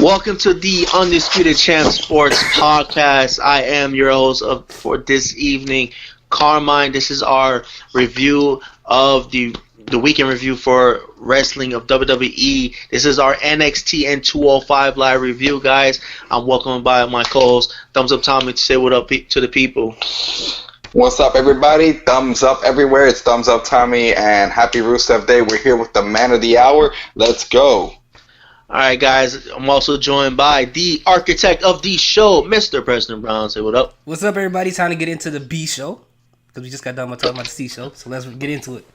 Welcome to the Undisputed Champ Sports Podcast. I am your host for this evening, Carmine. This is our review of the weekend review for wrestling of WWE. This is our NXT and 205 live review, guys. I'm welcomed by my co-host, Thumbs Up Tommy, to say what up to the people. What's up, everybody? Thumbs up everywhere. It's Thumbs Up Tommy, and happy Rusev Day. We're here with the man of the hour. Let's go. All right, guys. I'm also joined by the architect of the show, Mr. Preston Brown. Say what up. What's up, everybody? Time to get into the B show because we just got done talking about the C show. So let's get into it.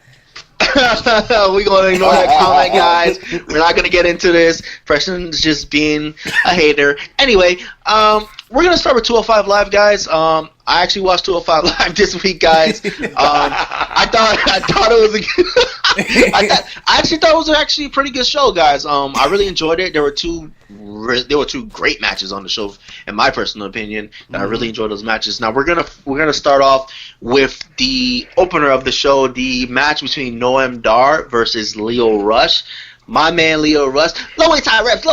We're going to ignore that comment, guys. We're not going to get into this. Preston's just being a hater. Anyway, we're going to start with 205 Live, guys. I actually watched 205 Live this week, guys. I thought it was I actually thought it was actually a pretty good show, guys. I really enjoyed it. There were two great matches on the show, in my personal opinion. And I really enjoyed those matches. Now we're gonna start off with the opener of the show, the match between Noam Dar versus Lio Rush. My man Lio Rush, low weight high reps,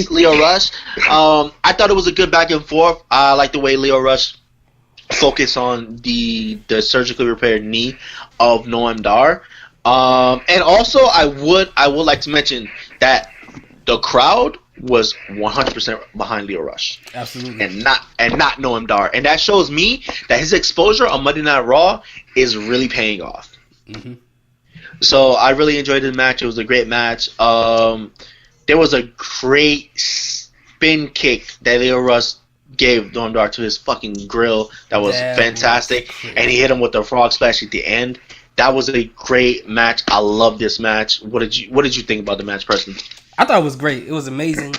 Lio Rush. I thought it was a good back and forth. I like the way Lio Rush focused on the surgically repaired knee of Noam Dar. And also I would like to mention that the crowd was 100% behind Lio Rush. Absolutely. And not Noam Dar. And that shows me that his exposure on Monday Night Raw is really paying off. Mm-hmm. So I really enjoyed the match. It was a great match. There was a great spin kick that Lio Rush gave Noam Dar to his fucking grill. That was fantastic. And he hit him with the frog splash at the end. That was a great match. I love this match. What did you think about the match, Preston? I thought it was great. It was amazing.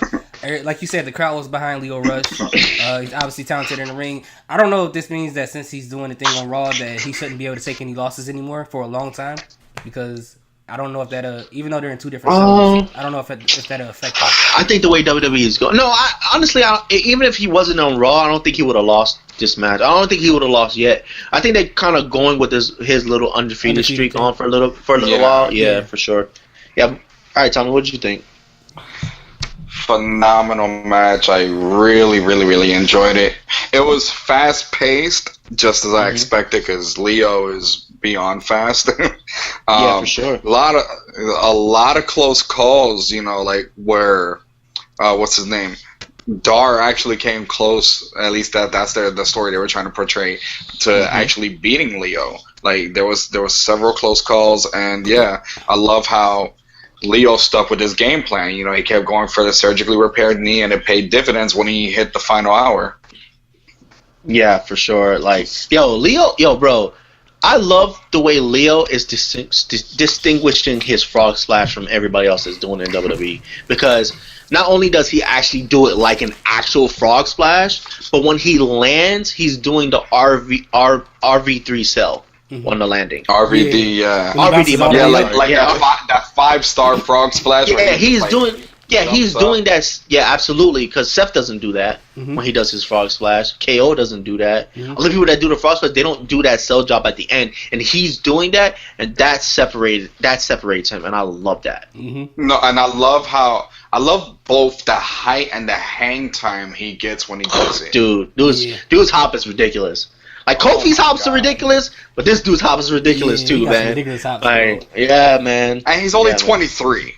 Like you said, the crowd was behind Lio Rush. He's obviously talented in the ring. I don't know if this means that since he's doing the thing on Raw that he shouldn't be able to take any losses anymore for a long time. Because I don't know if that, even though they're in two different shows, I don't know if that'll affect him. I think the way WWE is going. No, honestly, even if he wasn't on Raw, I don't think he would have lost this match. I don't think he would have lost yet. I think they're kind of going with his little undefeated streak on for a little while. Yeah, for sure. Yeah. All right, Tommy, what did you think? Phenomenal match. I really, really, really enjoyed it. It was fast paced, just as I expected, because Lio is beyond fast. Yeah, for sure. A lot of close calls. You know, like where what's his name? Dar actually came close. At least that's the story they were trying to portray to actually beating Lio. Like there was several close calls, and yeah, I love how Lio stuck with his game plan. You know, he kept going for the surgically repaired knee, and it paid dividends when he hit the final hour. Yeah, for sure. Like, Lio, bro, I love the way Lio is distinguishing his frog splash from everybody else that's doing it in WWE. Because not only does he actually do it like an actual frog splash, but when he lands, he's doing the RV3 cell. On the landing. RVD, yeah. RVD, yeah, like that 5-star frog splash. Yeah, he's doing that. Yeah, absolutely, because Seth doesn't do that when he does his frog splash. KO doesn't do that. Other people that do the frog splash, they don't do that cell job at the end, and he's doing that, and that separates him, and I love that. No, and I love both the height and the hang time he gets when he does it. Dude's hop is ridiculous. Like, Kofi's hops are ridiculous, but this dude's hop is ridiculous too, man. Ridiculous hops, yeah, man. And he's only 23.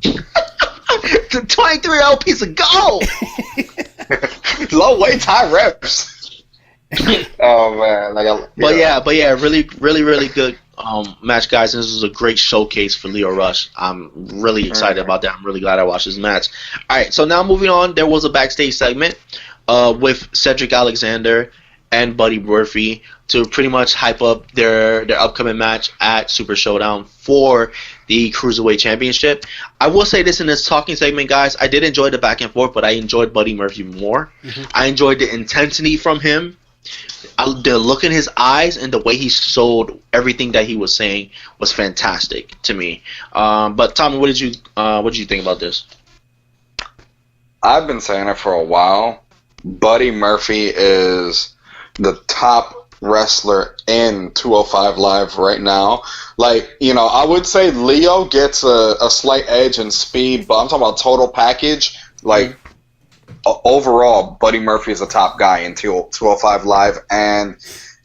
23-year-old piece of gold. Low weight, high reps. Oh man, but yeah, really, really, really good match, guys. And this was a great showcase for Lio Rush. I'm really excited about that. I'm really glad I watched this match. All right, so now moving on, there was a backstage segment with Cedric Alexander and Buddy Murphy to pretty much hype up their upcoming match at Super Showdown for the Cruiserweight Championship. I will say this in this talking segment, guys. I did enjoy the back and forth, but I enjoyed Buddy Murphy more. I enjoyed the intensity from him. The look in his eyes and the way he sold everything that he was saying was fantastic to me. But Tommy, what did you think about this? I've been saying it for a while. Buddy Murphy is the top wrestler in 205 Live right now. Like, I would say Leo gets a slight edge in speed, but I'm talking about total package. Like, overall, Buddy Murphy is the top guy in 205 Live, and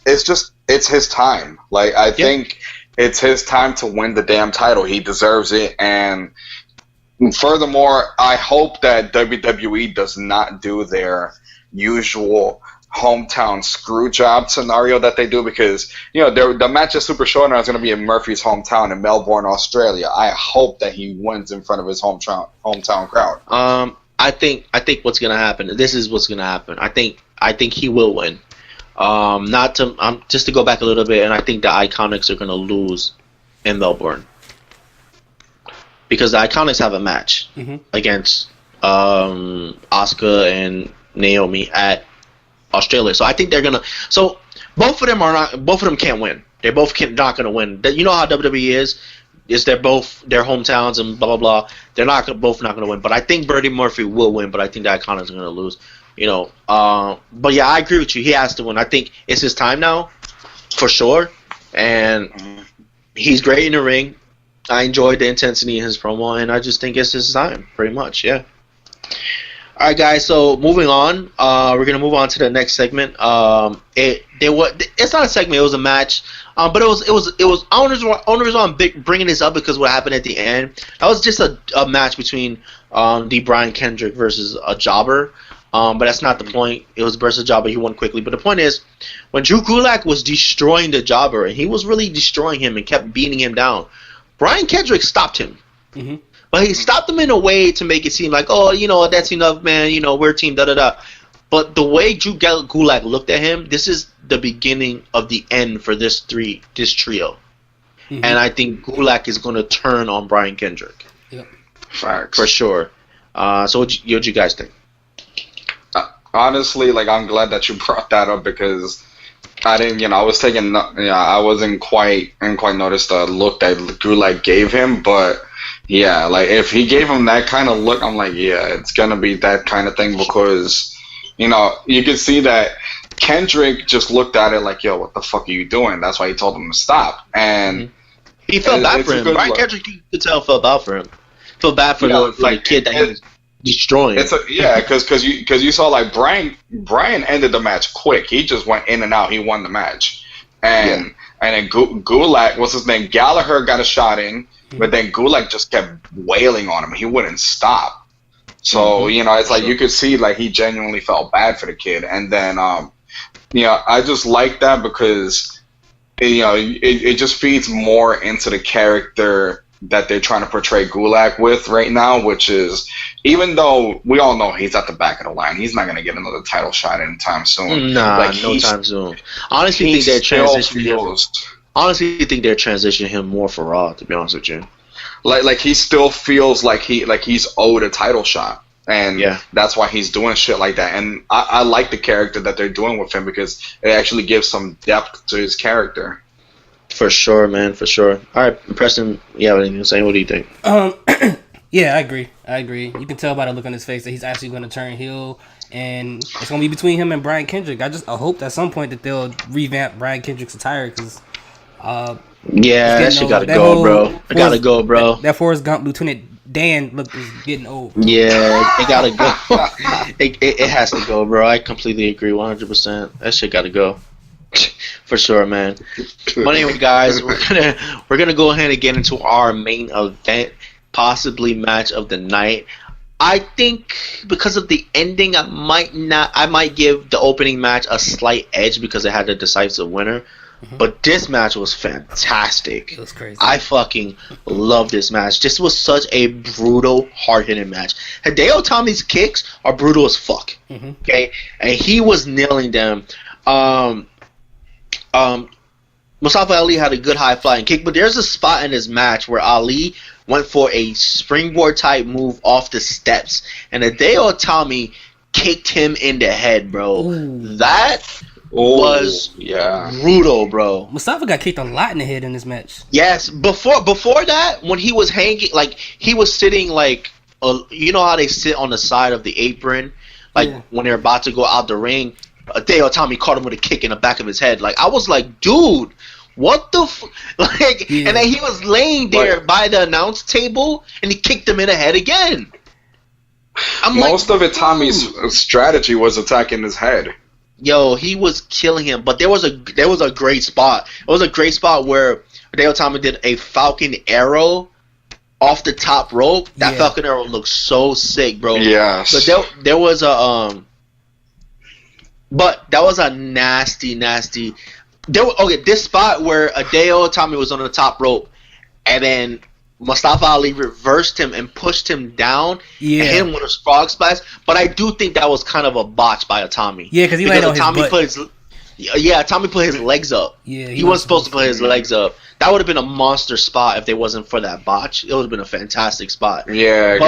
it's his time. Like, I think it's his time to win the damn title. He deserves it, and furthermore, I hope that WWE does not do their usual hometown screw job scenario that they do, because the match at Super Showdown is going to be in Murphy's hometown in Melbourne, Australia. I hope that he wins in front of his hometown crowd. I think what's going to happen. This is what's going to happen. I think he will win. Just to go back a little bit, and I think the Iconics are going to lose in Melbourne because the Iconics have a match against Asuka and Naomi at Australia. So I think they're gonna. So both of them can't win. They're both not gonna win. You know how WWE is they're both their hometowns and blah blah blah. They're both not gonna win. But I think Buddy Murphy will win. But I think the Iconics are gonna lose. But yeah, I agree with you. He has to win. I think it's his time now, for sure. And he's great in the ring. I enjoyed the intensity in his promo, and I just think it's his time, pretty much. Yeah. All right, guys. So moving on, we're gonna move on to the next segment. It's not a segment; it was a match. But it was. Only reason I'm bringing this up because what happened at the end. That was just a match between the Brian Kendrick versus a jobber. But that's not the point. It was versus jobber. He won quickly. But the point is, when Drew Gulak was destroying the jobber, and he was really destroying him and kept beating him down, Brian Kendrick stopped him. Mm-hmm. But he stopped him in a way to make it seem like, oh, that's enough, man. We're a team, da-da-da. But the way Drew Gulak looked at him, this is the beginning of the end for this trio. Mm-hmm. And I think Gulak is going to turn on Brian Kendrick. Yep. Facts. For sure. So what'd you guys think? Honestly, I'm glad that you brought that up because I didn't, I was taking, I wasn't quite noticed the look that Gulak gave him, but yeah, if he gave him that kind of look, I'm like, yeah, it's gonna be that kind of thing because, you can see that Kendrick just looked at it like, yo, what the fuck are you doing? That's why he told him to stop, and he felt bad for him. Brian Kendrick, you could tell, felt bad for him. Felt bad for the kid that he was destroying. Because you saw Brian ended the match quick. He just went in and out. He won the match, and then Gulak, what's his name? Gallagher got a shot in, but then Gulak just kept wailing on him. He wouldn't stop. So it's like you could see he genuinely felt bad for the kid, and then I just like that because it just feeds more into the character that they're trying to portray Gulak with right now, which is, even though we all know he's at the back of the line, he's not going to get another title shot anytime soon. Nah, no time soon. Honestly, think they're transitioning him. Honestly, think they're transitioning him more for Raw, to be honest with you. Like he still feels like he's owed a title shot, and that's why he's doing shit like that. And I like the character that they're doing with him because it actually gives some depth to his character. For sure, man. For sure. All right, Preston, you have anything to say? What do you think? Yeah, I agree. You can tell by the look on his face that he's actually going to turn heel, and it's going to be between him and Brian Kendrick. I hope at some point that they'll revamp Brian Kendrick's attire because, that shit gotta go, bro. I gotta go, bro. That Forrest Gump Lieutenant Dan look is getting old. Yeah, it gotta go. it has to go, bro. I completely agree, 100%. That shit gotta go. For sure, man. But anyway, guys, we're gonna go ahead and get into our main event, possibly match of the night. I think because of the ending, I might give the opening match a slight edge because it had a decisive winner. Mm-hmm. But this match was fantastic. It was crazy. I fucking love this match. This was such a brutal, hard-hitting match. Hideo Itami's kicks are brutal as fuck. Mm-hmm. Okay, and he was nailing them. Mustafa Ali had a good high-flying kick, but there's a spot in this match where Ali went for a springboard type move off the steps, and Hideo Itami kicked him in the head, bro. Ooh. That was brutal, bro. Mustafa got kicked a lot in the head in this match. Yes, before that, when he was hanging, he was sitting you know how they sit on the side of the apron, when they're about to go out the ring. Hideo Itami caught him with a kick in the back of his head. Like, I was like, dude, what the like? Yeah. And then he was laying there by the announce table, and he kicked him in the head again. Most of Itami's strategy was attacking his head. Yo, he was killing him, but there was a great spot. It was a great spot where Hideo Itami did a Falcon Arrow off the top rope. That Falcon Arrow looked so sick, bro. Yes. But there was a but that was a nasty. This spot where Hideo Itami was on the top rope, and then Mustafa Ali reversed him and pushed him down and hit him with a frog splash. But I do think that was kind of a botch by Itami. Yeah, because he laid on his butt. Tommy put his legs up. Yeah, he wasn't supposed to put his legs up. That would have been a monster spot if they wasn't for that botch. It would have been a fantastic spot. Yeah,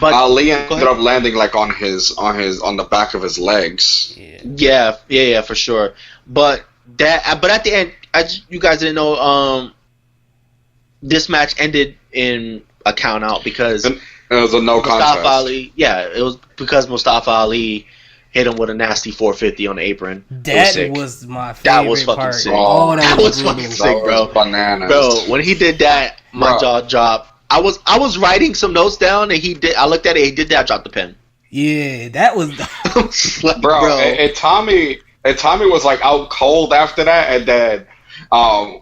but Ali ended up landing like on the back of his legs. Yeah, for sure. But at the end, you guys didn't know. This match ended in a count out because it was a no contest. Ali, it was because Mustafa Ali hit him with a nasty 450 on the apron. That was my favorite That was fucking part. sick. Oh, that was fucking sick, bro. Bananas. Bro, when he did that, my jaw dropped. I was writing some notes down, and I looked at it. He did that. I dropped the pen. Yeah, that was. bro. Tommy was like out cold after that, and then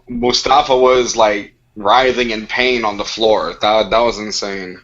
Mustafa was like writhing in pain on the floor. That was insane.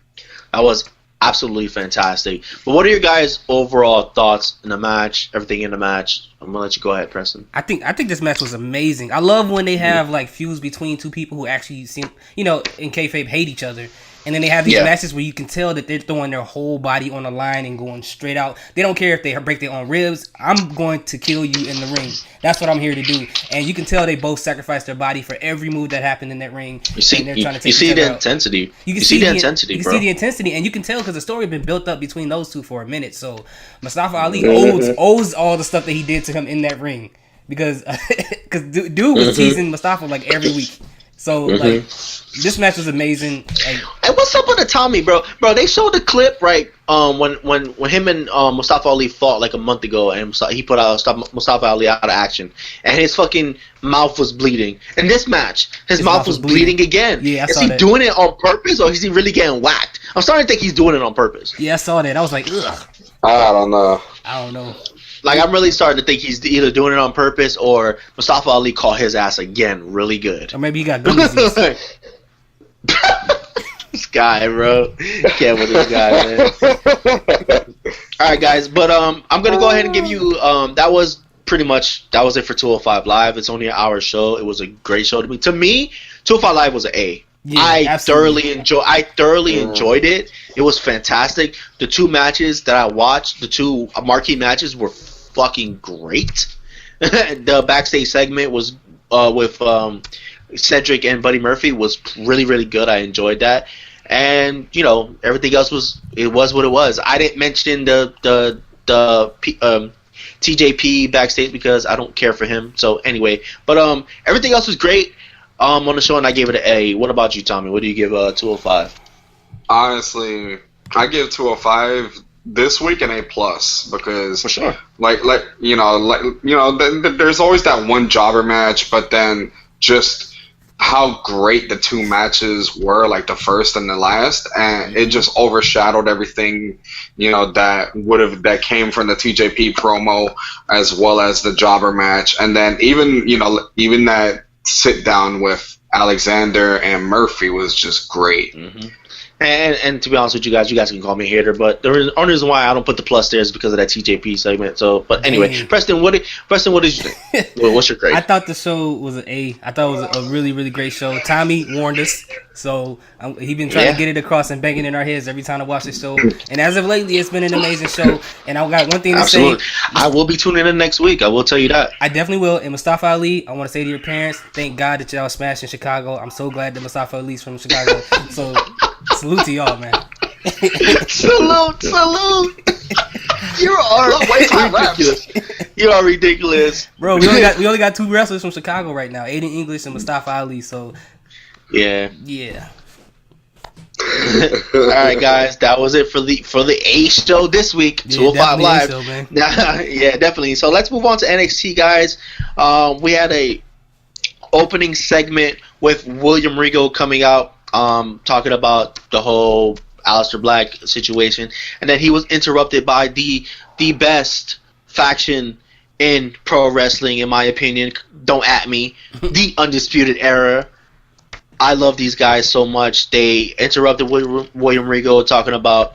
That was absolutely fantastic. But what are your guys' overall thoughts in the match? Everything in the match. I'm gonna let you go ahead, Preston. I think this match was amazing. I love when they have like feuds between two people who actually seem, in kayfabe, hate each other. And then they have these matches where you can tell that they're throwing their whole body on the line and going straight out. They don't care if they break their own ribs. I'm going to kill you in the ring. That's what I'm here to do. And you can tell they both sacrificed their body for every move that happened in that ring. You see the intensity. You can see the intensity, bro. You can see the intensity, and you can tell because the story had been built up between those two for a minute. So Mustafa Ali owes all the stuff that he did to him in that ring. Because dude was teasing Mustafa like every week. So like this match was amazing. Like, and what's up with the Tommy, bro? Bro, they showed the clip right when him and Mustafa Ali fought like a month ago, and he put Mustafa Ali out of action, and his fucking mouth was bleeding. In this match, his mouth was bleeding again. Yeah, is he doing it on purpose, or is he really getting whacked? I'm starting to think he's doing it on purpose. Yeah, I saw that. I was like, ugh. I don't know. Like, I'm really starting to think he's either doing it on purpose or Mustafa Ali caught his ass again really good. Or maybe he got good disease. This guy, bro. Can't with this guy, man. Alright, guys. But I'm going to go ahead and give you... that was it for 205 Live. It's only an hour show. It was a great show to me. To me, 205 Live was an A. Yeah, I thoroughly enjoyed it. It was fantastic. The two matches that I watched, the two marquee matches, were fucking great. The backstage segment was with Cedric and Buddy Murphy was really, really good. I enjoyed that, and everything else was what it was. I didn't mention the TJP backstage because I don't care for him. So anyway, but everything else was great. On the show, and I gave it an A. What about you, Tommy? What do you give 205? Honestly, I give 205 this week an A+ because for sure, there's always that one jobber match, but then just how great the two matches were, like the first and the last, and it just overshadowed everything that came from the TJP promo as well as the jobber match, and then even that sit down with Alexander and Murphy was just great. And to be honest with you guys can call me a hater, but the only reason why I don't put the plus there is because of that TJP segment. So, but anyway, Preston, what did you think? What's your grade? I thought the show was an A. I thought it was a really, really great show. Tommy warned us, so he been trying to get it across and banging in our heads every time I watch the show. And as of lately, it's been an amazing show. And I got one thing to say. I will be tuning in next week. I will tell you that. I definitely will. And Mustafa Ali, I want to say to your parents, thank God that y'all smashed in Chicago. I'm so glad that Mustafa Ali's from Chicago. So. Salute to y'all, man. salute. You are ridiculous. You are ridiculous, bro. We only got two wrestlers from Chicago right now, Aiden English and Mustafa Ali. So, yeah. All right, guys, that was it for the A show this week. 205 Live. Show, man. Yeah, definitely. So let's move on to NXT, guys. We had a opening segment with William Regal coming out, talking about the whole Aleister Black situation, and then he was interrupted by the best faction in pro wrestling, in my opinion. Don't at me. The Undisputed Era. I love these guys so much. They interrupted William Regal talking about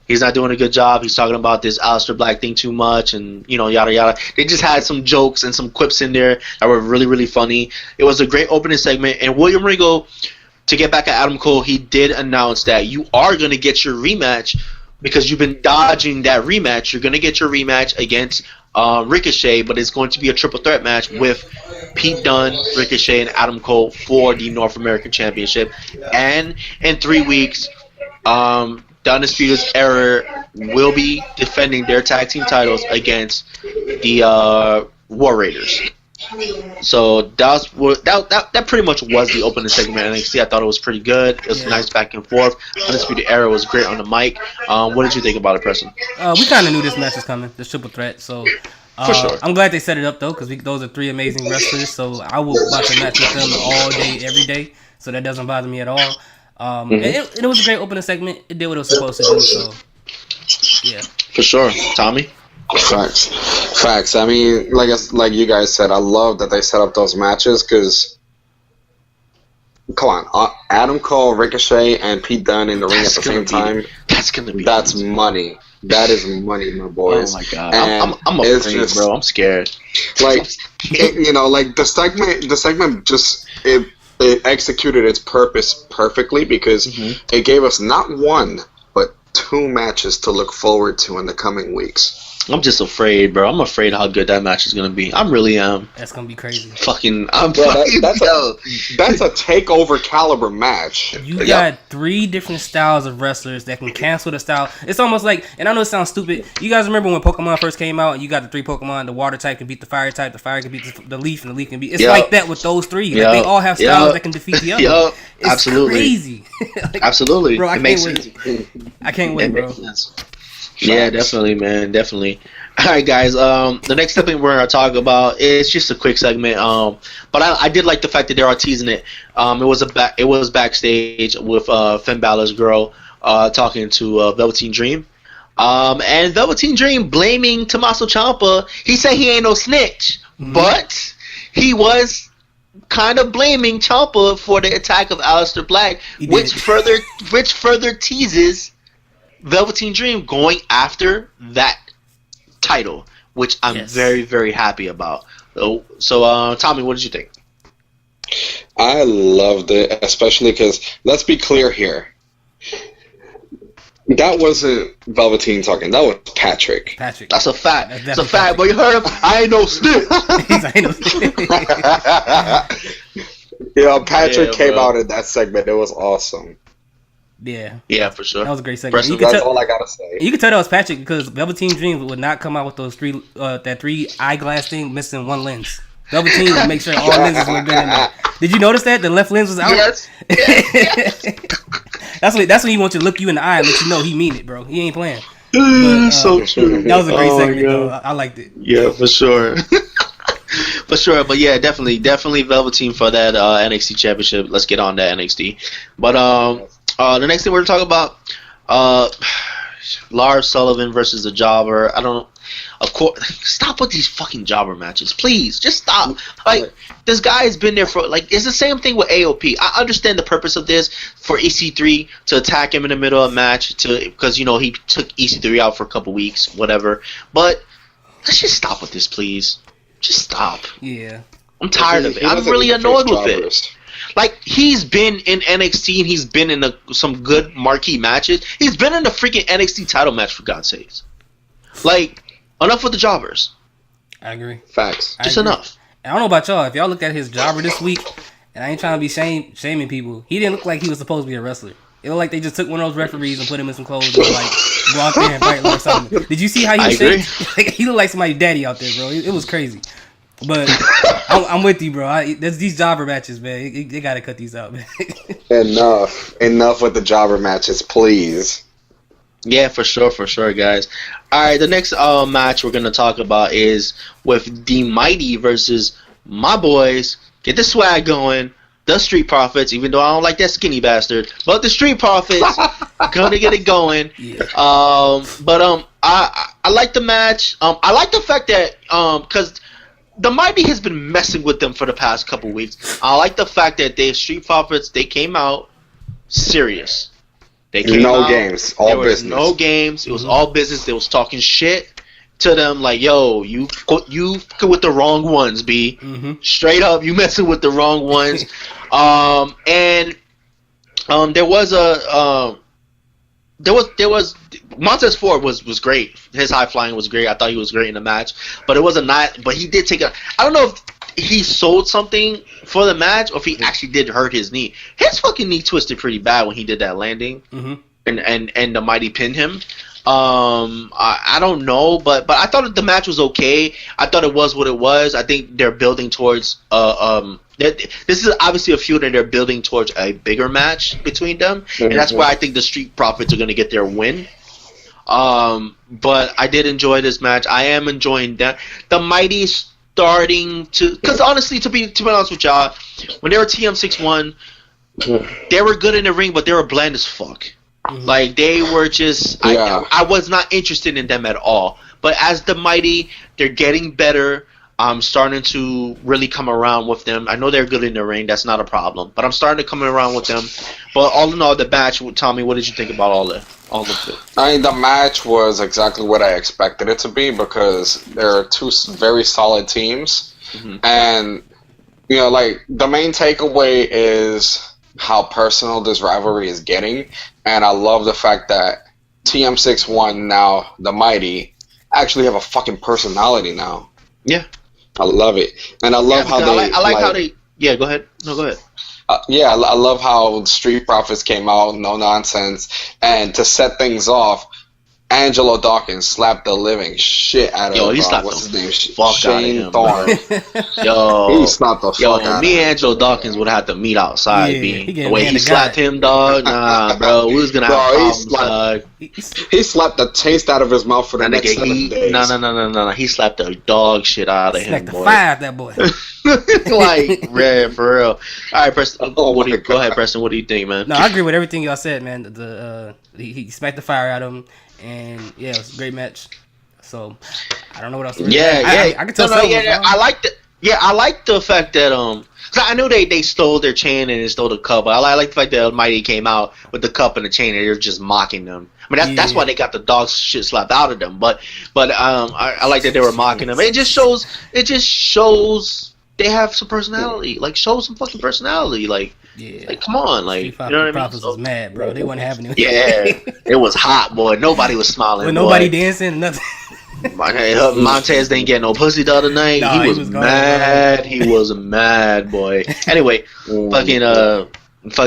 he's not doing a good job. He's talking about this Aleister Black thing too much, and yada yada. They just had some jokes and some quips in there that were really, really funny. It was a great opening segment, and William Regal, to get back at Adam Cole, he did announce that you are going to get your rematch because you've been dodging that rematch. You're going to get your rematch against Ricochet, but it's going to be a triple threat match with Pete Dunne, Ricochet, and Adam Cole for the North American Championship. And in 3 weeks, the Undisputed Era will be defending their tag team titles against the War Raiders. So that pretty much was the opening segment of NXT. I thought it was pretty good. It was nice back and forth. Undisputed Era was great on the mic. What did you think about it, Preston? We kind of knew this match was coming, this triple threat. So for sure. I'm glad they set it up though, because those are three amazing wrestlers. So I will watch a match with them all day, every day. So that doesn't bother me at all. And it was a great opening segment. It did what it was supposed to do. So yeah, for sure. Tommy. Facts. I mean, like you guys said, I love that they set up those matches because, come on, Adam Cole, Ricochet, and Pete Dunne in the ring at the same time. That's money. That is money, my boys. Oh my god, I'm afraid, bro. I'm scared. Like, like the segment just it executed its purpose perfectly because it gave us not one but 2 matches to look forward to in the coming weeks. I'm just afraid, bro. I'm afraid how good that match is gonna be. I really am. That's gonna be crazy. That's a takeover caliber match. You got 3 different styles of wrestlers that can cancel the style. It's almost like, and I know it sounds stupid. You guys remember when Pokemon first came out and you got the 3 Pokemon? The water type can beat the fire type. The fire can beat the leaf, and the leaf can beat. It's like that with those 3. Like they all have styles that can defeat the other. It's absolutely crazy. Absolutely, bro. I can't wait. I can't wait, bro. Yeah, definitely, man, definitely. All right, guys. The next segment we're gonna talk about is just a quick segment. But I did like the fact that they are teasing it. It was backstage with Finn Balor's girl talking to Velveteen Dream, and Velveteen Dream blaming Tommaso Ciampa. He said he ain't no snitch, but he was kind of blaming Ciampa for the attack of Aleister Black, which further teases Velveteen Dream going after that title, which I'm very, very happy about. So, Tommy, what did you think? I loved it, especially because, let's be clear here, that wasn't Velveteen talking, that was Patrick. That's a fact. That's a fact, but you heard him, I ain't no snitch. Patrick came out in that segment. It was awesome. Yeah, for sure. That was a great segment. That's all I gotta say. You can tell that was Patrick because Velveteen Dream would not come out with those 3 eyeglass thing missing 1 lens. Velveteen would make sure all lenses were good in there. Did you notice that the left lens was out? Yes. That's when he wants you to look you in the eye and let you know he mean it, bro. He ain't playing. So true. That was a great segment, though. I liked it. Yeah, for sure. For sure, but yeah, definitely Velveteen for that NXT Championship. Let's get on that NXT. But the next thing we're going to talk about, Lars Sullivan versus the Jobber. Of course, stop with these fucking Jobber matches, please. Just stop. Like, this guy has been there for, it's the same thing with AOP. I understand the purpose of this for EC3 to attack him in the middle of a match because, he took EC3 out for a couple weeks, whatever. But let's just stop with this, please. Just stop. Yeah. I'm tired of it. I'm really annoyed with it. Like, he's been in NXT and he's been in some good marquee matches. He's been in the freaking NXT title match, for God's sakes. Like, enough with the jobbers. I agree. Facts. Just enough. I don't know about y'all. If y'all look at his jobber this week, and I ain't trying to be shaming people, he didn't look like he was supposed to be a wrestler. It looked like they just took one of those referees and put him in some clothes and go out there and fight or something. Did you see how he was shaped? He looked like somebody's daddy out there, bro. It was crazy. But I'm with you, bro. There's these jobber matches, man. They gotta cut these out, man. Enough with the jobber matches, please. Yeah, for sure, guys. All right, the next match we're gonna talk about is with the Mighty versus my boys. Get the swag going. The Street Profits, even though I don't like that skinny bastard, but the Street Profits gonna get it going. Yeah. I like the match. I like the fact that because the Mighty has been messing with them for the past couple weeks. I like the fact that they Street Profits, they came out serious. They came no out, games, all there was business. no games. It was all business. They was talking shit to them like, yo, you fucking with the wrong ones, B. Straight up, you messing with the wrong ones. There was Montez Ford was great. His high flying was great. I thought he was great in the match, but it wasn't but he did take a. I don't know if he sold something for the match or if he actually did hurt his knee. His fucking knee twisted pretty bad when he did that landing, and the Mighty pinned him. I don't know, but I thought that the match was okay. I thought it was what it was. I think they're building towards this is obviously a feud and they're building towards a bigger match between them, and that's why I think the Street Profits are going to get their win. But I did enjoy this match. I am enjoying that. The Mighty starting to, because honestly, to be honest with y'all, when they were TM61, they were good in the ring, but they were bland as fuck. Like they were just, I was not interested in them at all. But as the Mighty, they're getting better. I'm starting to really come around with them. I know they're good in the ring. That's not a problem. But I'm starting to come around with them. But all in all, the match, Tommy, what did you think about all of it? I mean, the match was exactly what I expected it to be because there are two very solid teams. And, you know, like, the main takeaway is how personal this rivalry is getting. And I love the fact that TM61 now, the Mighty, actually have a fucking personality now. Yeah. I love it. And I love how they... I like how they... Yeah, go ahead. No, go ahead. I love how Street Profits came out, no nonsense. And to set things off, Angelo Dawkins slapped the living shit out of him. Yo, he slapped what's his name? Shane Thorne. Yo, he slapped the fuck out of him. Me and Angelo Dawkins would have to meet outside. Yeah, the way he slapped him, dog. Nah, bro, we was gonna have problems, dog. He slapped the taste out of his mouth for the next 7 days. No. He slapped the dog shit out of him, boy. That boy. Like, red for real. All right, Preston. Go ahead, Preston. What do you think, man? No, I agree with everything y'all said, man. He smacked the fire out of him. And yeah, it was a great match. So I don't know what else. I can tell. I like the. Yeah, I like the fact that cause I knew they stole their chain and they stole the cup. But I like the fact that Mighty came out with the cup and the chain and they're just mocking them. I mean that's why they got the dog shit slapped out of them. But I like that they were mocking them. It just shows they have some personality. Like show some fucking personality. Like. Yeah. Like, come on, like, you know what I mean? Profits was mad, bro. They wasn't having it. Yeah, it was hot, boy. Nobody was smiling. With nobody dancing, nothing. Montez didn't get no pussy the other night. He was mad. He was mad, boy. Anyway, fucking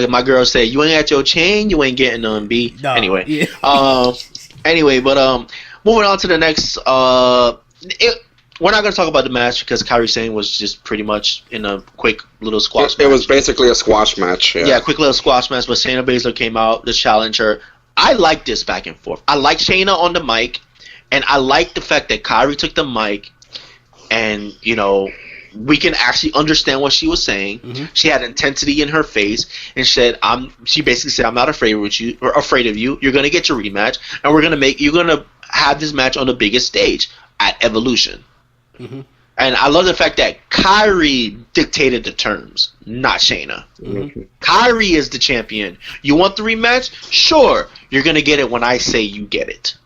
my girl said, "You ain't got your chain, you ain't getting none, B." No, anyway, but moving on to the next. We're not going to talk about the match because Kairi Sane was just pretty much in a quick little squash match. It was basically a squash match. Yeah, quick little squash match. But Shayna Baszler came out to challenge her. I like this back and forth. I like Shayna on the mic, and I like the fact that Kairi took the mic, and you know we can actually understand what she was saying. She had intensity in her face, and she basically said, "I'm not afraid of you. You're going to get your rematch, and you're going to have this match on the biggest stage at Evolution." And I love the fact that Kairi dictated the terms, not Shayna. Kairi is the champion. You want the rematch? Sure. You're going to get it when I say you get it.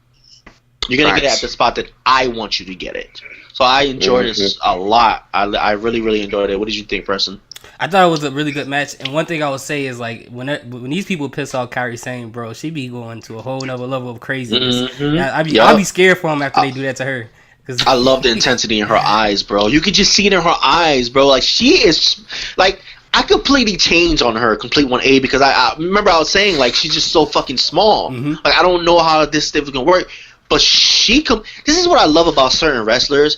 You're going to get it at the spot that I want you to get it. So I enjoyed this a lot. I really, really enjoyed it. What did you think, Preston? I thought it was a really good match. And one thing I would say is, like, when these people piss off Kairi Sane, bro, she be going to a whole nother level of craziness. I'll be scared for them after they do that to her. I love the intensity in her eyes, bro. You could just see it in her eyes, bro. Like, she is, like, I completely changed on her, complete 180, because I remember I was saying, like, she's just so fucking small. Like, I don't know how this stuff is going to work. But this is what I love about certain wrestlers,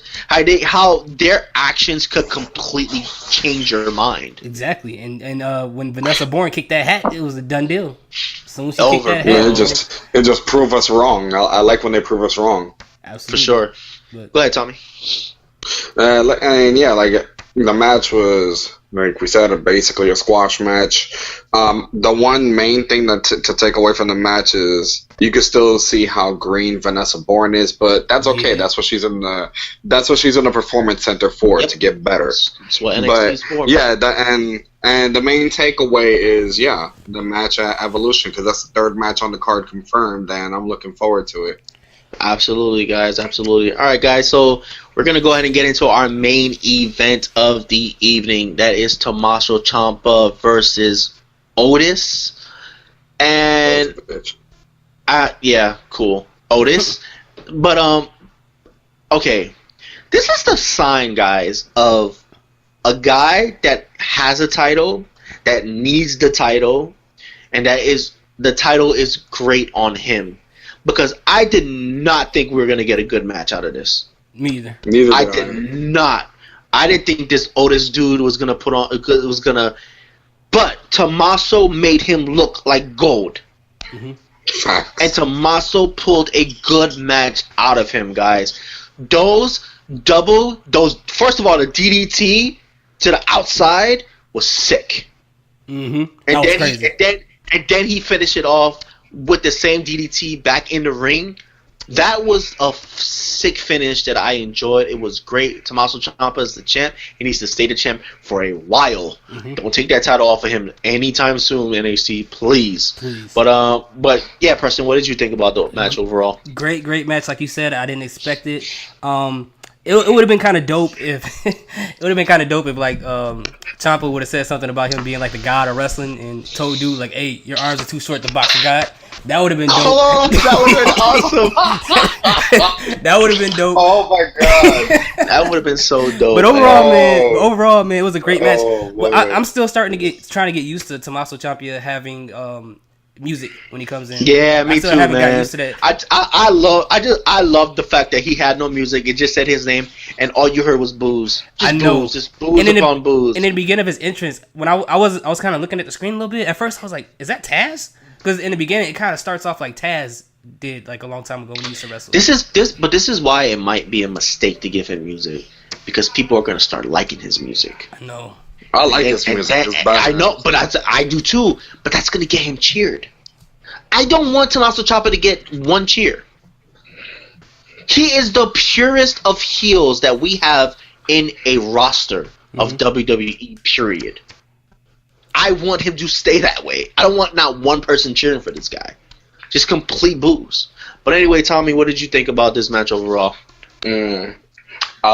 how their actions could completely change your mind. Exactly. And when Vanessa Bourne kicked that hat, it was a done deal. As soon as she kicked that Yeah, hat, it just prove us wrong. I like when they prove us wrong. absolutely. For sure. But, Go ahead, Tommy. The match was, like we said, basically a squash match. The one main thing to take away from the match is you can still see how green Vanessa Bourne is, but that's okay. Yeah. That's what she's in the performance center for, to get better. That's what NXT is for. Yeah, and the main takeaway is the match at Evolution, because that's the third match on the card confirmed, and I'm looking forward to it. Absolutely, guys. Absolutely. All right, guys. So we're going to go ahead and get into our main event of the evening. That is Tommaso Ciampa versus Otis. And cool. Otis. But okay. This is the sign, guys, of a guy that has a title, that needs the title, and the title is great on him. Because I did not think we were going to get a good match out of this. Me either. I did not. I didn't think this Otis dude was going to put on... But Tommaso made him look like gold. Mm-hmm. And Tommaso pulled a good match out of him, guys. First of all, the DDT to the outside was sick. Mm-hmm. That was crazy. And then he finished it off with the same DDT back in the ring. That was a sick finish that I enjoyed. It was great. Tommaso Ciampa is the champ. He needs to stay the champ for a while. Mm-hmm. Don't take that title off of him anytime soon, NXT, please. But yeah, Preston, what did you think about the match overall? Great match, like you said. I didn't expect it. It would have been kind of dope if like Ciampa would have said something about him being like the god of wrestling and told dude like, "Hey, your arms are too short to box a god." That would have been dope. Oh, that would have been awesome. That would have been dope. Oh my god, that would have been so dope. But overall, man, it was a great match. I'm still trying to get used to Tommaso Ciampa having music when he comes in. Yeah, me too, man. I haven't gotten used to that. I love the fact that he had no music. It just said his name, and all you heard was booze. Just booze upon booze. And in the beginning of his entrance, when I was kind of looking at the screen a little bit. At first, I was like, "Is that Taz?" Because in the beginning, it kind of starts off like Taz did like a long time ago when he used to wrestle. This is why it might be a mistake to give him music, because people are going to start liking his music. I know. I like his music. I know, but I do too. But that's going to get him cheered. I don't want Tommaso Ciampa to get one cheer. He is the purest of heels that we have in a roster of WWE, period. I want him to stay that way. I don't want not one person cheering for this guy. Just complete booze. But anyway, Tommy, what did you think about this match overall? A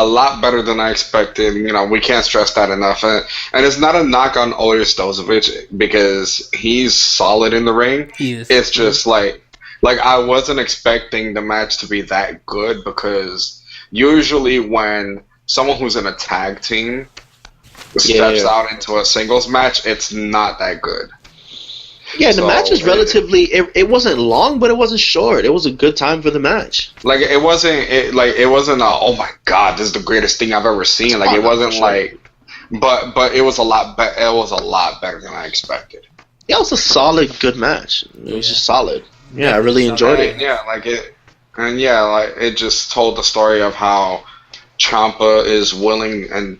lot better than I expected. We can't stress that enough. And it's not a knock on Otis Dozovich, because he's solid in the ring. He is. It's just like I wasn't expecting the match to be that good, because usually when someone who's in a tag team steps out into a singles match, it's not that good. Yeah, the match was relatively. It wasn't long, but it wasn't short. It was a good time for the match. Like it wasn't. It wasn't. Oh my god, this is the greatest thing I've ever seen. Like it wasn't like. But it was a lot. It was a lot better than I expected. Yeah, it was a solid, good match. It was just solid. Yeah, I really enjoyed it. Yeah, it just told the story of how Ciampa is willing and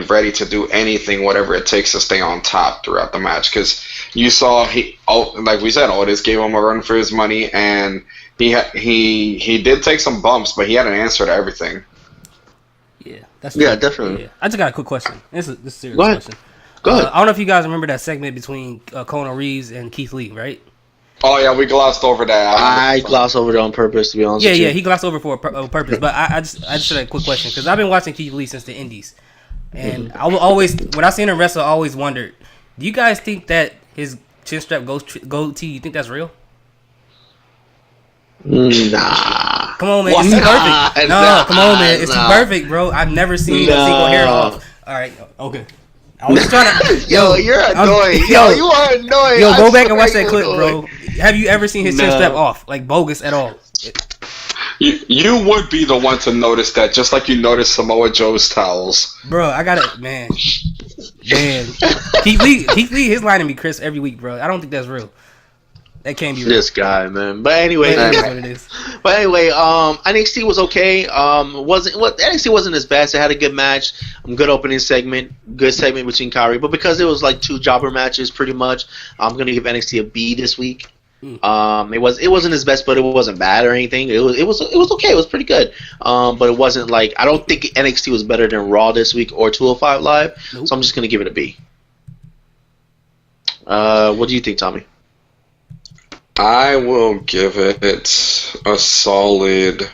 ready to do anything, whatever it takes to stay on top throughout the match. Because you saw like we said, Otis gave him a run for his money, and he did take some bumps, but he had an answer to everything. Yeah, that's definitely. Yeah. I just got a quick question. This is a serious question. Go ahead. I don't know if you guys remember that segment between Conor Reeves and Keith Lee, right? Oh yeah, we glossed over that. I glossed over it on purpose, to be honest. Yeah, he glossed over for a purpose. But I just had a quick question, because I've been watching Keith Lee since the Indies. And I will always, when I seen him wrestle, I always wondered, do you guys think that his chin strap goatee, you think that's real? Nah. Come on, man. It's too perfect. No, come on, man. It's too perfect, bro. I've never seen a single hair off. All right, okay. I was trying to. Yo, you're annoying. Yo, you are annoying. Yo, go back and watch that clip, bro. Have you ever seen his chin strap off? Like bogus at all? You would be the one to notice that, just like you noticed Samoa Joe's towels. Bro, I got it, man. Keith Lee, his line to me crisp every week, bro. I don't think that's real. That can't be real. This guy, man. But anyway, But it is what it is. But anyway, NXT was okay. NXT wasn't as bad. It had a good match, good opening segment, good segment between Kyrie. But because it was like two jobber matches, pretty much, I'm gonna give NXT a B this week. It wasn't his best, but it wasn't bad or anything. It was okay. It was pretty good. But it wasn't like, I don't think NXT was better than Raw this week or 205 Live. Nope. So I'm just gonna give it a B. What do you think, Tommy? I will give it a solid.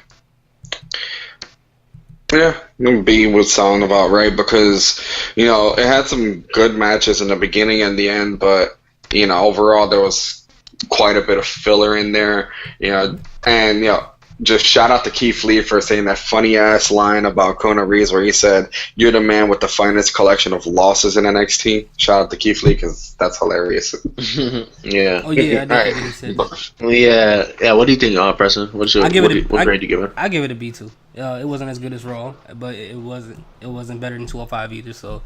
Yeah, B would sound about right, because it had some good matches in the beginning and the end, but overall there was quite a bit of filler in there, and just shout out to Keith Lee for saying that funny ass line about Kona Reeves where he said, "You're the man with the finest collection of losses in NXT." Shout out to Keith Lee, because that's hilarious. Yeah. Oh yeah, I did think he said that. Yeah. What do you think, Preston? What grade do you give it? I give it a B too. It wasn't as good as Raw, but it wasn't better than 205 either. So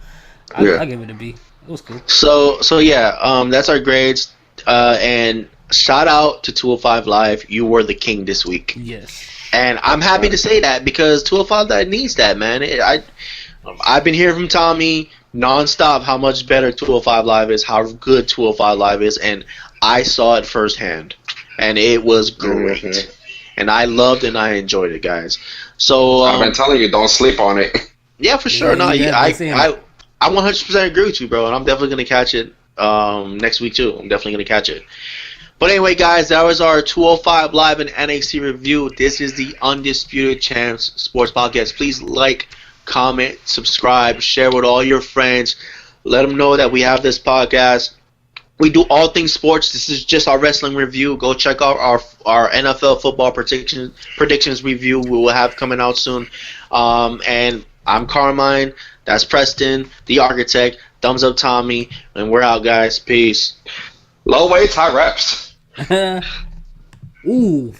I give it a B. It was cool. So yeah, that's our grades. And shout out to 205 Live. You were the king this week. Yes. And I'm happy to say that, because 205 Live needs that, man. I've been hearing from Tommy nonstop how much better 205 Live is, how good 205 Live is, and I saw it firsthand. And it was great. Mm-hmm. And I loved and I enjoyed it, guys. So I've been telling you, don't sleep on it. Yeah, for sure. I 100% agree with you, bro, and I'm definitely going to catch it next week too. I'm definitely going to catch it. But anyway, guys, that was our 205 Live and NXT review. This is the Undisputed Champs Sports Podcast. Please like, comment, subscribe, share with all your friends. Let them know that we have this podcast. We do all things sports. This is just our wrestling review. Go check out our NFL football predictions review we will have coming out soon. And I'm Carmine. That's Preston, the architect. Thumbs up, Tommy. And we're out, guys. Peace. Low weights, high reps. Ooh.